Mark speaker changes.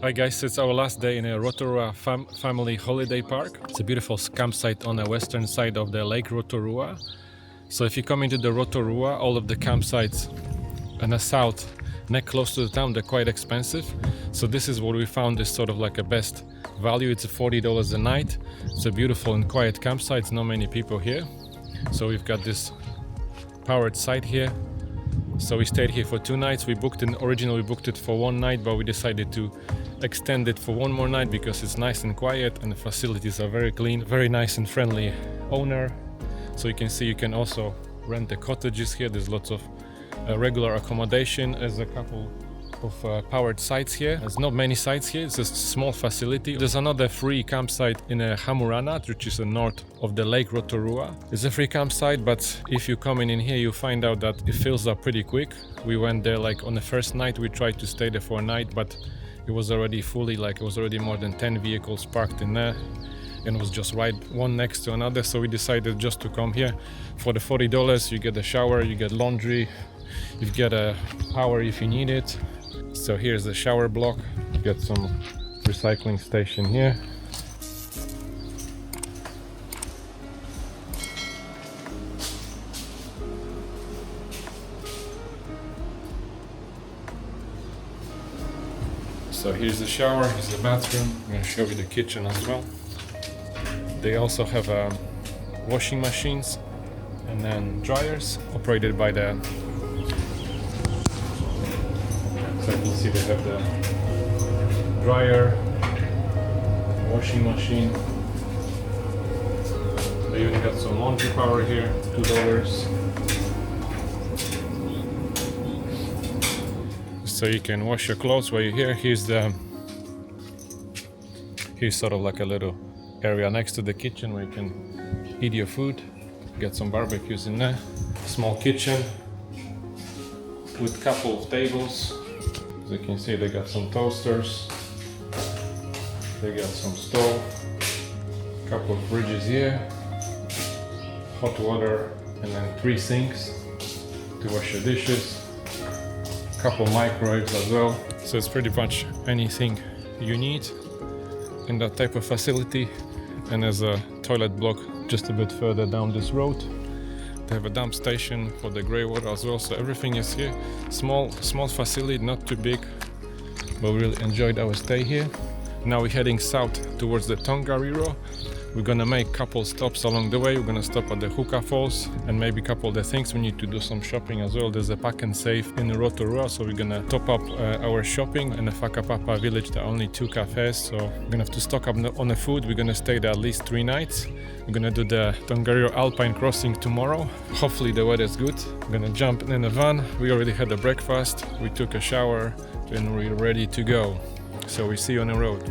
Speaker 1: Hi guys, it's our last day in a Rotorua Family Holiday Park. It's a beautiful campsite on the western side of the Lake Rotorua. So if you come into the Rotorua, all of the campsites in the south, neck close to the town, they're quite expensive. So this is what we found is sort of like a best value. It's $40 a night. It's a beautiful and quiet campsite. Not many people here. So we've got this powered site here. So we stayed here for 2 nights. Originally we booked it for 1 night, but we decided to extend it for 1 more night because it's nice and quiet and the facilities are very clean. Very nice and friendly owner. So you can see you can also rent the cottages here. There's lots of regular accommodation. There's a couple of powered sites here. There's not many sites here. It's a small facility. There's another free campsite in Hamuranat, which is the north of the Lake Rotorua. It's a free campsite, but if you come in here, you find out that it fills up pretty quick. We went there like on the first night. We tried to stay there for a night, but it was already it was already more than 10 vehicles parked in there. And it was just right one next to another. So we decided just to come here. For the $40, you get a shower, you get laundry, you get a power if you need it. So here's the shower block. Get some recycling station here. So here's the shower, here's the bathroom. I'm going to show you the kitchen as well. They also have washing machines and then dryers operated by the. So you can see they have the dryer, washing machine. They even got some laundry power here, $2. So you can wash your clothes while you're here. Here's sort of like a little area next to the kitchen where you can eat your food. Get some barbecues in there. Small kitchen with couple of tables. As you can see, they got some toasters. They got some stove. Couple of fridges here. Hot water, and then 3 sinks to wash your dishes. Couple microwaves as well. So it's pretty much anything you need in that type of facility. And there's a toilet block just a bit further down this road. They have a dump station for the grey water as well. So everything is here. Small facility, not too big, but we really enjoyed our stay here. Now we're heading south towards the Tongariro. We're gonna make a couple stops along the way. We're gonna stop at the Hookah Falls and maybe a couple of the things. We need to do some shopping as well. There's a pack and save in Rotorua, so we're gonna top up our shopping. In the Whakapapa village, there are only 2 cafes, so we're gonna have to stock up on the food. We're gonna stay there at least 3 nights. We're gonna do the Tongariro Alpine Crossing tomorrow. Hopefully the weather is good. We're gonna jump in a van. We already had a breakfast. We took a shower and we're ready to go. So we see you on the road.